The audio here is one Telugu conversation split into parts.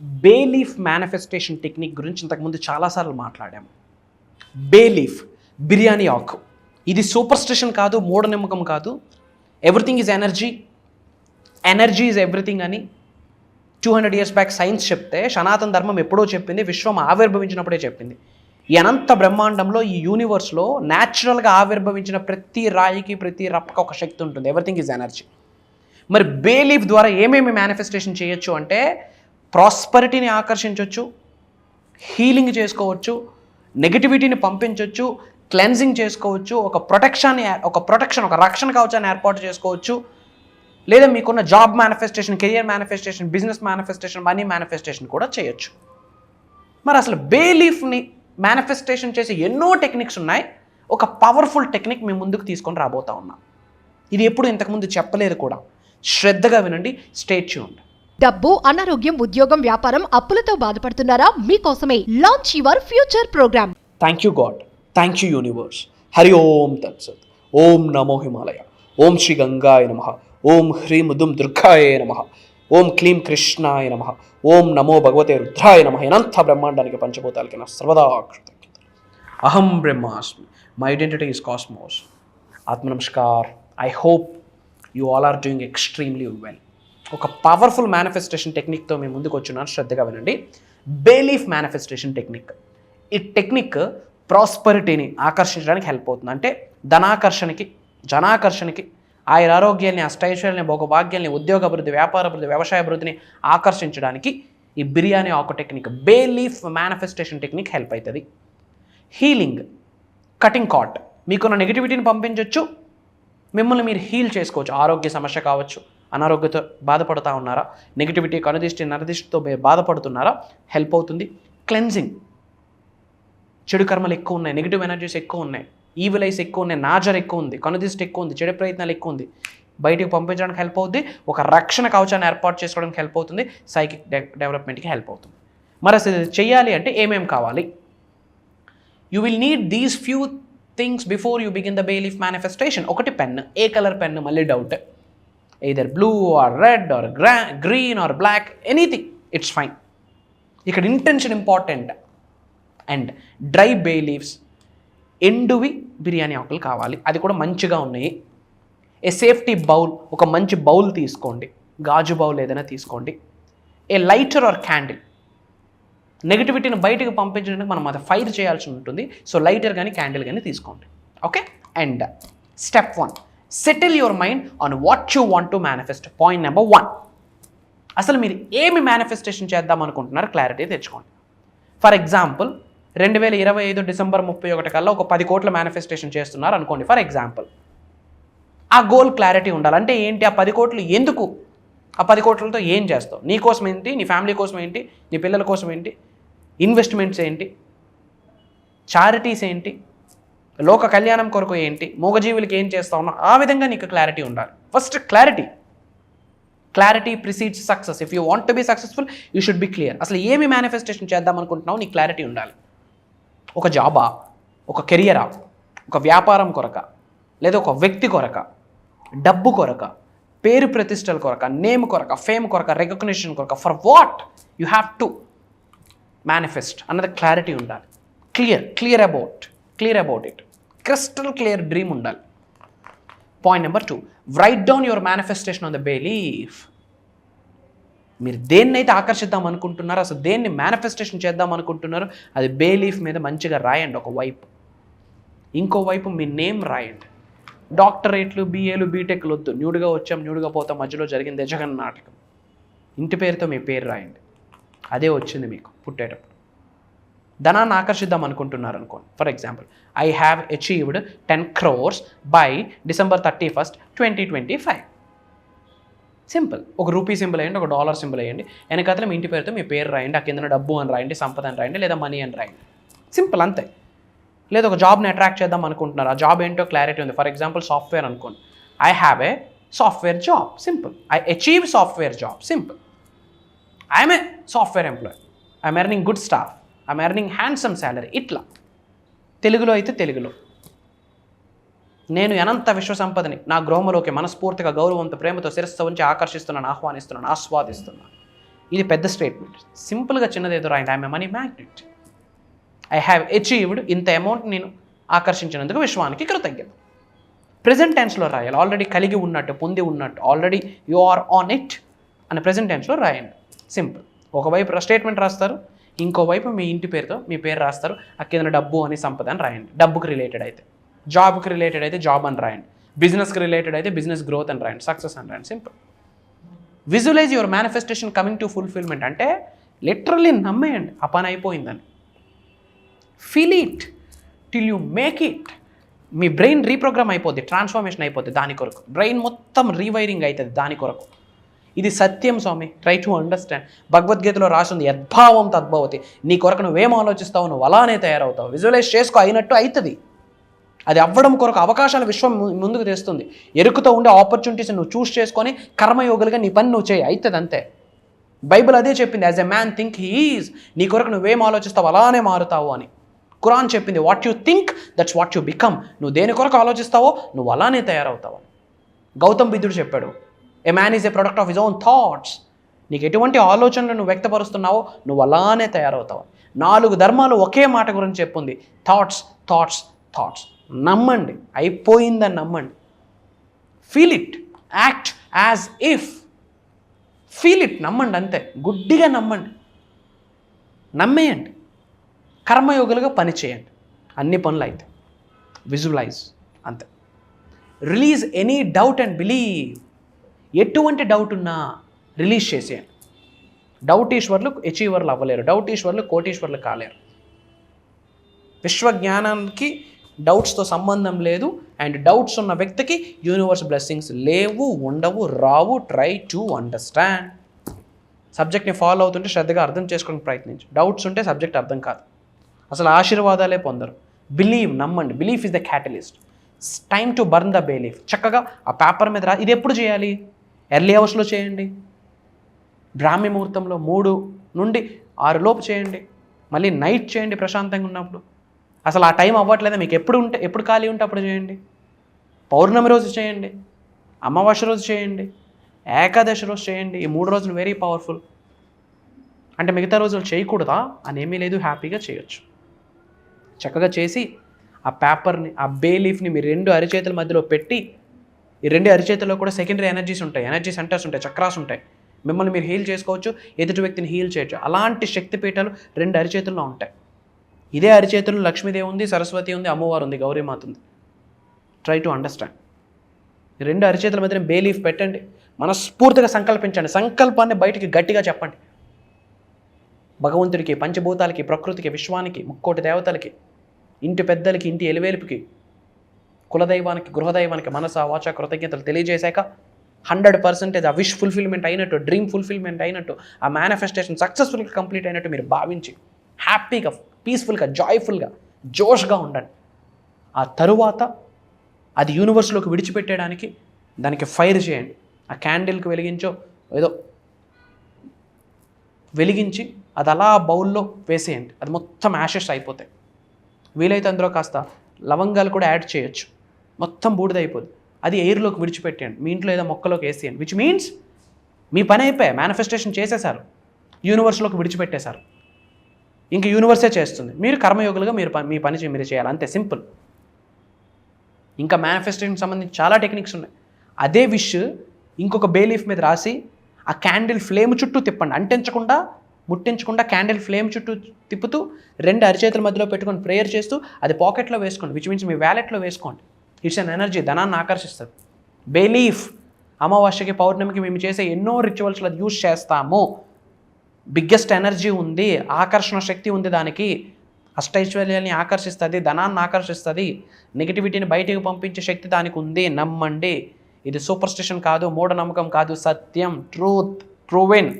బే లీఫ్ మేనిఫెస్టేషన్ టెక్నిక్ గురించి ఇంతకుముందు చాలాసార్లు మాట్లాడాము. బే లీఫ్, బిర్యానీ ఆకు, ఇది సూపర్ స్టిషన్ కాదు, మూఢనమ్మకం కాదు. Everything is energy, energy is everything అని 200 years బ్యాక్ సైన్స్ చెప్తే, సనాతన ధర్మం ఎప్పుడో చెప్పింది, విశ్వం ఆవిర్భవించినప్పుడే చెప్పింది. ఈ అనంత బ్రహ్మాండంలో, ఈ యూనివర్స్లో న్యాచురల్గా ఆవిర్భవించిన ప్రతి రాయికి, ప్రతి రప్పకి ఒక శక్తి ఉంటుంది. Everything is energy. మరి బే లీఫ్ ద్వారా ఏమేమి మేనిఫెస్టేషన్ చేయొచ్చు అంటే, ప్రాస్పరిటీని ఆకర్షించవచ్చు, హీలింగ్ చేసుకోవచ్చు, నెగిటివిటీని పంపించవచ్చు, క్లెన్జింగ్ చేసుకోవచ్చు, ఒక రక్షణ కవచాన్ని ఏర్పాటు చేసుకోవచ్చు, లేదా మీకున్న job manifestation, career manifestation, business manifestation, money manifestation కూడా చేయొచ్చు. మరి అసలు బే లీఫ్ని మేనిఫెస్టేషన్ చేసే ఎన్నో టెక్నిక్స్ ఉన్నాయి. ఒక పవర్ఫుల్ టెక్నిక్ మీ ముందుకు తీసుకొని రాబోతా ఉన్నా. ఇది ఎప్పుడు ఇంతకుముందు చెప్పలేదు కూడా. శ్రద్ధగా వినండి, స్టే ట్యూన్డ్. డబ్బు, అనారోగ్యం, ఉద్యోగం, వ్యాపారం, అప్పులతో బాధపడుతున్నారా? మీకోసమే launch your future program. Thank you God, thank you universe. Hari ఓం తత్సత్. ఓం నమో హిమాలయ. ఓం శ్రీ గంగాయ నమః. ఓం హ్రీం దుం దుర్గాయ నమః. ఓం క్లీం కృష్ణాయ నమః. ఓం నమో భగవతే రుద్రాయ నమః. అనంత బ్రహ్మాండానికి పంచభూతాలకి నా సర్వదా కృతజ్ఞత. అహం బ్రహ్మాస్మి. My identity is cosmos. ఆత్మ నమస్కార్. I hope you all are doing extremely well. ఒక పవర్ఫుల్ మేనిఫెస్టేషన్ టెక్నిక్తో మేము ముందుకు వచ్చినాను. శ్రద్ధగా వినండి. Bay leaf manifestation technique. ఈ టెక్నిక్ ప్రాస్పరిటీని ఆకర్షించడానికి హెల్ప్ అవుతుంది. అంటే ధనాకర్షణకి, జనాకర్షణకి, ఆరోగ్యాన్ని, అష్టైశ్వర్యాన్ని, భోగభాగ్యాన్ని, ఉద్యోగ అభివృద్ధి, వ్యాపార అభివృద్ధి, వ్యవసాయ అభివృద్ధిని ఆకర్షించడానికి ఈ బిర్యానీ ఆకు technique, bay leaf manifestation technique help అవుతుంది. హీలింగ్, కటింగ్ కాట్, మీకున్న నెగిటివిటీని పంపించవచ్చు, మిమ్మల్ని మీరు హీల్ చేసుకోవచ్చు. ఆరోగ్య సమస్య కావచ్చు, అనారోగ్యంతో బాధపడుతూ ఉన్నారా, నెగిటివిటీ, కనుదిష్టి, నరదిష్టితో బాధపడుతున్నారా, హెల్ప్ అవుతుంది. క్లెన్జింగ్, చెడు కర్మలు ఎక్కువ ఉన్నాయి, నెగిటివ్ ఎనర్జీస్ ఎక్కువ ఉన్నాయి, ఈవిల్ ఐస్ ఎక్కువ ఉన్నాయి, నాజర్ ఎక్కువ ఉంది, కనుదిష్టి ఎక్కువ ఉంది, చెడు ప్రయత్నాలు ఎక్కువ ఉంది, బయటికి పంపించడానికి హెల్ప్ అవుతుంది. ఒక రక్షణ కవచాన్ని ఏర్పాటు చేసుకోవడానికి హెల్ప్ అవుతుంది. సైకిక్ డెవలప్మెంట్కి హెల్ప్ అవుతుంది. మరి అసలు చేయాలి అంటే ఏమేమి కావాలి? You will need these few things before you begin the bay leaf manifestation. ఒకటి పెన్. ఏ కలర్ పెన్? మళ్ళీ doubt. either blue or red or green or black, anything, it's fine. ఇక్కడ intention important. And dry bay leaves, ఎండువి బిర్యానీ ఆకులు కావాలి, అది కూడా మంచిగా ఉన్నాయి. ఏ సేఫ్టీ బౌల్, ఒక మంచి బౌల్ తీసుకోండి, గాజు బౌల్ ఏదైనా తీసుకోండి. ఏ లైటర్ ఆర్ క్యాండిల్, నెగిటివిటీని బయటకు పంపించడానికి మనం అది ఫైర్ చేయాల్సి ఉంటుంది. సో లైటర్ కానీ క్యాండిల్ కానీ తీసుకోండి. Okay. And step 1, settle your mind on what you want to manifest. Point number 1, అసలు మీరు ఏమి మేనిఫెస్టేషన్ చేద్దాం అనుకుంటున్నారు, క్లారిటీ తెచ్చుకోండి. ఫర్ ఎగ్జాంపుల్ 2025 డిసెంబర్ 31 కల్లా ఒక 10 కోట్ల మేనిఫెస్టేషన్ చేస్తున్నారు అనుకోండి. ఫర్ ఎగ్జాంపుల్, ఆ గోల్ క్లారిటీ ఉండాలి. అంటే ఏంటి, ఆ 10 కోట్లు ఎందుకు, ఆ 10 కోట్లతో ఏం చేస్తావు, నీ కోసం ఏంటి, నీ ఫ్యామిలీ కోసం ఏంటి, నీ పిల్లల కోసం ఏంటి, ఇన్వెస్ట్మెంట్స్ ఏంటి, చారిటీస్ ఏంటి, లోక కళ్యాణం కొరకు ఏంటి, మూగజీవులకి ఏం చేస్తా ఉన్నా, ఆ విధంగా నీకు క్లారిటీ ఉండాలి. First clarity precedes success. If you want to be successful, you should be clear. అసలు ఏమి మేనిఫెస్టేషన్ చేద్దాం అనుకుంటున్నావు, నీకు క్లారిటీ ఉండాలి. ఒక జాబా, ఒక కెరియరా, ఒక వ్యాపారం కొరక, లేదా ఒక వ్యక్తి కొరక, డబ్బు కొరక, పేరు ప్రతిష్టల కొరక, నేమ్ కొరక, ఫేమ్ కొరక, రికగ్నిషన్ కొరక, for what you have to manifest అన్నది క్లారిటీ ఉండాలి. Clear about it. Crystal clear dream ఉండాలి. Point number 2, write down your manifestation on the bay leaf. మీరు దేన్నైతే ఆకర్షిద్దాం అనుకుంటున్నారో, అసలు దేన్ని మేనిఫెస్టేషన్ చేద్దాం అనుకుంటున్నారో, అది బే లీఫ్ మీద మంచిగా రాయండి ఒక వైపు. ఇంకో వైపు మీ నేమ్ రాయండి. డాక్టరేట్లు, బిఏలు, బీటెక్లు వద్దు. న్యూడ్గా వచ్చాం, న్యూడ్గా పోతాం, మధ్యలో జరిగింది జగన్ నాటకం. ఇంటి పేరుతో మీ పేరు రాయండి. అదే వచ్చింది మీకు పుట్టేటప్పుడు. ధనాన్ని ఆకర్షిద్దాం అనుకుంటున్నారు అనుకోండి. For example, I have achieved 10 crores by December 31, 2025. Simple. ఒక రూపీ సింబల్ వేయండి, ఒక డాలర్ సింబల్ వేయండి, వెనకాతల మీ ఇంటి పేరుతో మీ పేరు రాయండి, ఆ కింద డబ్బు అని రాయండి, సంపద అని రాయండి, లేదా మనీ అని రాయండి. సింపుల్, అంతే. లేదా ఒక జాబ్ని అట్రాక్ట్ చేద్దాం అనుకుంటున్నారు, ఆ జాబ్ ఏంటో క్లారిటీ ఉంది. ఫర్ ఎగ్జాంపుల్ సాఫ్ట్వేర్ అనుకోండి. I have a software job. Simple. I achieve software job. Simple. I'm a software employee. I'm earning good stuff. I'm earning handsome salary. ఇట్లా తెలుగులో అయితే తెలుగులో, నేను అనంత విశ్వసంపదని నా గృహంలోకి మనస్ఫూర్తిగా, గౌరవంతో, ప్రేమతో, శిరస్సు ఉంచి ఆకర్షిస్తున్నాను, ఆహ్వానిస్తున్నాను, ఆస్వాదిస్తున్నాను. ఇది పెద్ద స్టేట్మెంట్. సింపుల్గా చిన్నది ఏదో రాయండి. I'm a money magnet, I have achieved ఇంత అమౌంట్ నేను ఆకర్షించినందుకు విశ్వానికి కృతజ్ఞత. ప్రెజెంట్ టెన్స్లో రాయాలి. ఆల్రెడీ కలిగి ఉన్నట్టు, పొంది ఉన్నట్టు, already you are on it అని ప్రెజెంట్ టెన్స్లో రాయండి. సింపుల్. ఒకవైపు స్టేట్మెంట్ రాస్తారు, ఇంకోవైపు మీ ఇంటి పేరుతో మీ పేరు రాస్తారు. ఆ కింద డబ్బు అని సంపద అని రాయండి. డబ్బుకి రిలేటెడ్ అయితే, జాబ్కి రిలేటెడ్ అయితే జాబ్ అని రాయండి, బిజినెస్కి రిలేటెడ్ అయితే బిజినెస్ గ్రోత్ అని రాయండి, సక్సెస్ అని రాయండి. Simple. Visualize your manifestation coming to fulfilment అంటే లిటరల్లీ నమ్మేయండి ఆ పని అయిపోయిందని. Feel it till you make it. మీ బ్రెయిన్ రీప్రోగ్రామ్ అయిపోద్ది, ట్రాన్స్ఫర్మేషన్ అయిపోద్ది దాని కొరకు. బ్రెయిన్ మొత్తం రీవైరింగ్ అవుతుంది దాని కొరకు. ఇది సత్యం స్వామి. Try to understand. భగవద్గీతలో రాసింది యద్భావం తద్భవతి. నీ కొరకు నువ్వేం ఆలోచిస్తావు నువ్వు అలానే తయారవుతావు. విజువలైజ్ చేసుకో, అయినట్టు అవుతుంది. అది అవ్వడం కొరకు అవకాశాలు విశ్వం ముందుకు తెస్తుంది. ఎరుకుతో ఉండే ఆపర్చునిటీస్ నువ్వు చూస్ చేసుకొని కర్మయోగులుగా నీ పని నువ్వు చేయి, అవుతుంది అంతే. బైబిల్ అదే చెప్పింది, as a man think he is. నీ కొరకు నువ్వేం ఆలోచిస్తావు అలానే మారుతావు అని. ఖురాన్ చెప్పింది, what you think that's what you become. నువ్వు దేని కొరకు ఆలోచిస్తావో నువ్వు అలానే తయారవుతావు అని. గౌతమ్ బుద్ధుడు చెప్పాడు, ఏ man is a product of his own thoughts. నీకు ఎటువంటి ఆలోచనలు నువ్వు వ్యక్తపరుస్తున్నావో నువ్వు అలానే తయారవుతావు. 4 ధర్మాలు ఒకే మాట గురించి చెప్పుంది, థాట్స్ థాట్స్ థాట్స్. నమ్మండి, అయిపోయిందని నమ్మండి. Feel it, act as if. Feel it, నమ్మండి అంతే, గుడ్డిగా నమ్మండి, నమ్మేయండి. కర్మయోగులుగా పని చేయండి, అన్ని పనులు అయితే. విజువలైజ్ అంతే. Release any doubt and believe. ఎటువంటి డౌట్ ఉన్నా రిలీజ్ చేసేయండి. డౌట్ ఈశ్వర్లు అచీవర్లు అవ్వలేరు, డౌట్ ఈశ్వర్లు కోటీశ్వర్లు కాలేరు. విశ్వజ్ఞానానికి డౌట్స్తో సంబంధం లేదు. అండ్ డౌట్స్ ఉన్న వ్యక్తికి యూనివర్స్ బ్లెస్సింగ్స్ లేవు, ఉండవు, రావు. Try to understand. సబ్జెక్ట్ని ఫాలో అవుతుంటే శ్రద్ధగా అర్థం చేసుకోవడానికి ప్రయత్నించు. డౌట్స్ ఉంటే సబ్జెక్ట్ అర్థం కాదు, అసలు ఆశీర్వాదాలే పొందరు. బిలీవ్, నమ్మండి. Belief is the catalyst. Time to burn the belief. చక్కగా ఆ పేపర్ మీద ఇది ఎప్పుడు చేయాలి? ఎర్లీ అవర్స్లో చేయండి, బ్రాహ్మీ ముహూర్తంలో 3 నుండి 6 లోపు చేయండి, మళ్ళీ నైట్ చేయండి ప్రశాంతంగా ఉన్నప్పుడు. అసలు ఆ టైం అవ్వట్లేదా మీకు? ఎప్పుడు ఖాళీ ఉంటే అప్పుడు చేయండి. పౌర్ణమి రోజు చేయండి, అమావాస్య రోజు చేయండి, ఏకాదశి రోజు చేయండి. ఈ 3 రోజులు వెరీ పవర్ఫుల్. అంటే మిగతా రోజులు చేయకూడదా అని ఏమీ లేదు, హ్యాపీగా చేయొచ్చు. చక్కగా చేసి ఆ పేపర్ని, ఆ బే లీఫ్ని మీ 2 అరిచేతుల మధ్యలో పెట్టి, ఈ 2 అరిచేతుల్లో కూడా సెకండరీ ఎనర్జీస్ ఉంటాయి, ఎనర్జీ సెంటర్స్ ఉంటాయి, చక్రాస్ ఉంటాయి. మిమ్మల్ని మీరు హీల్ చేసుకోవచ్చు, ఎదుటి వ్యక్తిని హీల్ చేయొచ్చు. అలాంటి శక్తిపీఠాలు 2 అరిచేతుల్లో ఉంటాయి. ఇదే అరిచేతుల్లో లక్ష్మీదేవి ఉంది, సరస్వతి ఉంది, అమ్మవారు ఉంది, గౌరీమాత ఉంది. Try to understand. 2 అరిచేతుల మధ్యన బే లీఫ్ పెట్టండి, మనస్ఫూర్తిగా సంకల్పించండి. సంకల్పాన్ని బయటికి గట్టిగా చెప్పండి. భగవంతుడికి, పంచభూతాలకి, ప్రకృతికి, విశ్వానికి, 3 దేవతలకి, ఇంటి పెద్దలకి, ఇంటి ఎలివేలుపుకి, కులదైవానికి, గృహదైవానికి మనస వాచ కృతజ్ఞతలు తెలియజేశాక 100% ఆ విష్ ఫుల్ఫిల్మెంట్ అయినట్టు, డ్రీమ్ ఫుల్ఫిల్మెంట్ అయినట్టు, ఆ మేనిఫెస్టేషన్ సక్సెస్ఫుల్గా కంప్లీట్ అయినట్టు మీరు భావించి హ్యాపీగా, పీస్ఫుల్గా, జాయ్ఫుల్గా, జోష్గా ఉండండి. ఆ తరువాత అది యూనివర్స్లోకి విడిచిపెట్టేయడానికి దానికి ఫైర్ చేయండి. ఆ క్యాండిల్కి వెలిగించో ఏదో వెలిగించి అది అలా బౌల్లో వేసేయండి. అది మొత్తం యాషెస్ అయిపోతాయి. వీలైతే అందులో కాస్త లవంగాలు కూడా యాడ్ చేయొచ్చు. మొత్తం బూడిదైపోద్ది. అది ఎయిర్లోకి విడిచిపెట్టేయండి. మీ ఇంట్లో ఏదో మొక్కలోకి వేసేయండి. విచ్ మీన్స్ మీ పని అయిపోయాయి, మేనిఫెస్టేషన్ చేసేశారు, యూనివర్స్లోకి విడిచిపెట్టేశారు. ఇంక యూనివర్సే చేస్తుంది. మీరు కర్మయోగులుగా మీ పని మీరు చేయాలి, అంతే, సింపుల్. ఇంకా మేనిఫెస్టేషన్ సంబంధించి చాలా టెక్నిక్స్ ఉన్నాయి. అదే విష్ ఇంకొక బే లీఫ్ మీద రాసి ఆ క్యాండిల్ ఫ్లేమ్ చుట్టూ తిప్పండి. అంటించకుండా, ముట్టించకుండా క్యాండిల్ ఫ్లేమ్ చుట్టూ తిప్పుతూ 2 అరిచేతుల మధ్యలో పెట్టుకొని ప్రేయర్ చేస్తూ అది పాకెట్లో వేసుకోండి. విచ్ మీన్స్ మీ వ్యాలెట్లో వేసుకోండి. ఇట్స్ అన్ ఎనర్జీ, ధనాన్ని ఆకర్షిస్తుంది. బే లీఫ్ అమావాస్యకి, పౌర్ణమికి మేము చేసే ఎన్నో రిచువల్స్లో అది యూజ్ చేస్తాము. బిగ్గెస్ట్ ఎనర్జీ ఉంది, ఆకర్షణ శక్తి ఉంది దానికి. అష్టైశ్వర్యాన్ని ఆకర్షిస్తుంది, ధనాన్ని ఆకర్షిస్తుంది, నెగిటివిటీని బయటికి పంపించే శక్తి దానికి ఉంది. నమ్మండి. ఇది సూపర్స్టిషన్ కాదు, మూఢనమ్మకం కాదు, సత్యం, ట్రూత్, ప్రూవెన్.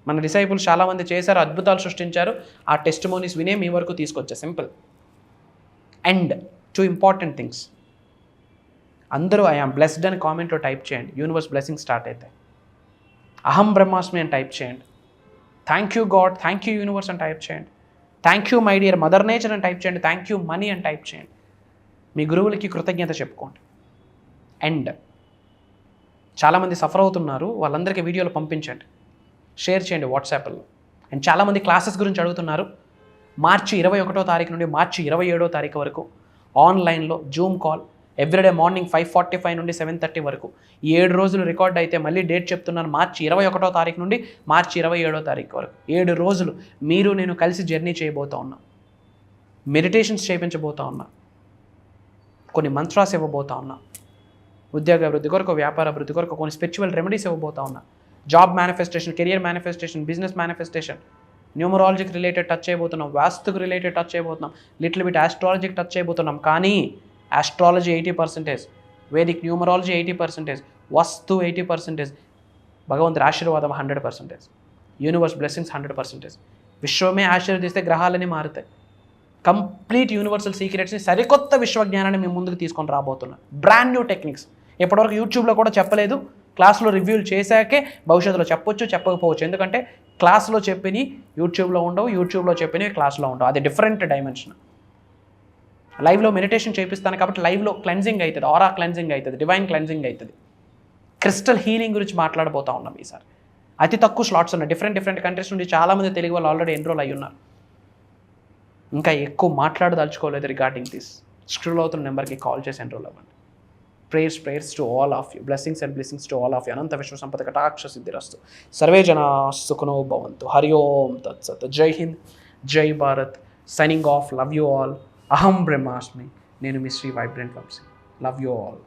మన డిసైపుల్స్ చాలామంది చేశారు, అద్భుతాలు సృష్టించారు. ఆ టెస్టిమోనీస్ వినే మీ వరకు తీసుకొచ్చా. సింపుల్. And 2 important things. అందరూ ఐ యామ్ బ్లెస్డ్ అని కామెంట్లో టైప్ చేయండి. యూనివర్స్ బ్లెస్సింగ్ స్టార్ట్ అవుతాయి. అహం బ్రహ్మాస్మి అని టైప్ చేయండి. Thank you God, thank you universe అని టైప్ చేయండి. Thank you my dear mother nature అని టైప్ చేయండి. థ్యాంక్ యూ మనీ అని టైప్ చేయండి. మీ గురువులకి కృతజ్ఞత చెప్పుకోండి. అండ్ చాలామంది సఫర్ అవుతున్నారు, వాళ్ళందరికీ వీడియోలు పంపించండి. షేర్ చేయండి వాట్సాప్లో. అండ్ చాలామంది క్లాసెస్ గురించి అడుగుతున్నారు. మార్చి 21వ తారీఖు నుండి మార్చి 27వ తారీఖు వరకు ఆన్లైన్లో జూమ్ కాల్ ఎవ్రీడే మార్నింగ్ 5:45 నుండి 7:30 వరకు 7 రోజులు రికార్డ్ అయితే, మళ్ళీ డేట్ చెప్తున్నాను, మార్చి 21వ తారీఖు నుండి మార్చి 27వ తారీఖు వరకు 7 రోజులు మీరు నేను కలిసి జర్నీ చేయబోతా ఉన్నాం. మెడిటేషన్స్ చేయించబోతా ఉన్నా, కొన్ని మంత్రాస్ ఇవ్వబోతా ఉన్నా, ఉద్యోగ అభివృద్ధి కొరకు, వ్యాపార అభివృద్ధి కొరకు కొన్ని స్పిరిచువల్ రెమెడీస్ ఇవ్వబోతా ఉన్నా, job manifestation, career manifestation, business manifestation, న్యూమరాలజీకి రిలేటెడ్ టచ్ చేయబోతున్నాం, వాస్తుకు రిలేటెడ్ టచ్ చేయబోతున్నాం, లిటిల్ బిట్ ఆస్ట్రాలజీకి టచ్ చేయబోతున్నాం. కానీ ఆస్ట్రాలజీ 80%, వేదిక్ న్యూమరాలజీ 80%, వాస్తు 80%, భగవంతుడి ఆశీర్వాదం 100%, యూనివర్స్ బ్లెస్సింగ్స్ 100%. విశ్వమే ఆశీర్వదిస్తే గ్రహాలని మారుతాయి. కంప్లీట్ యూనివర్సల్ సీక్రెట్స్ని, సరికొత్త విశ్వజ్ఞానాన్ని మేము ముందుకు తీసుకొని రాబోతున్నాం. బ్రాండ్ న్యూ టెక్నిక్స్ ఇప్పటివరకు యూట్యూబ్లో కూడా చెప్పలేదు, క్లాస్లో రివ్యూలు చేశాకే భవిష్యత్తులో చెప్పొచ్చు, చెప్పకపోవచ్చు. ఎందుకంటే క్లాస్లో చెప్పినవి యూట్యూబ్లో ఉండవు, యూట్యూబ్లో చెప్పినవి క్లాస్లో ఉండవు. అది డిఫరెంట్ డైమెన్షన్. లైవ్లో మెడిటేషన్ చేపిస్తాను కాబట్టి లైవ్లో క్లెన్జింగ్ అవుతుంది, ఆరా క్లెన్జింగ్ అవుతుంది, డివైన్ క్లెన్జింగ్ అవుతుంది. క్రిస్టల్ హీలింగ్ గురించి మాట్లాడబోతా ఉన్నాం ఈసారి. అతి తక్కువ స్లాట్స్ ఉన్నాయి. డిఫరెంట్ కంట్రీస్ నుండి చాలామంది తెలుగు వాళ్ళు ఆల్రెడీ ఎన్రోల్ అయ్యి ఉన్నారు. ఇంకా ఎక్కువ మాట్లాడదలుచుకోలేదు రిగార్డింగ్ దిస్. స్క్రోల్ అవుతున్న నెంబర్కి కాల్ చేసి ఎన్రోల్ అవ్వండి. Prayers to all of you, blessings and blessings to all of you. అనంత విశ్వ సంపద కటాక్ష సిద్ధిరస్తు. సర్వే జనా సుఖనో భవంతు. హరి ఓం తత్సత్. Jai Hind, Jai Bharat. Signing off. Love you all. అహం బ్రహ్మాస్మి. నేను మీ Shri vibrant Vamshi. Love you all.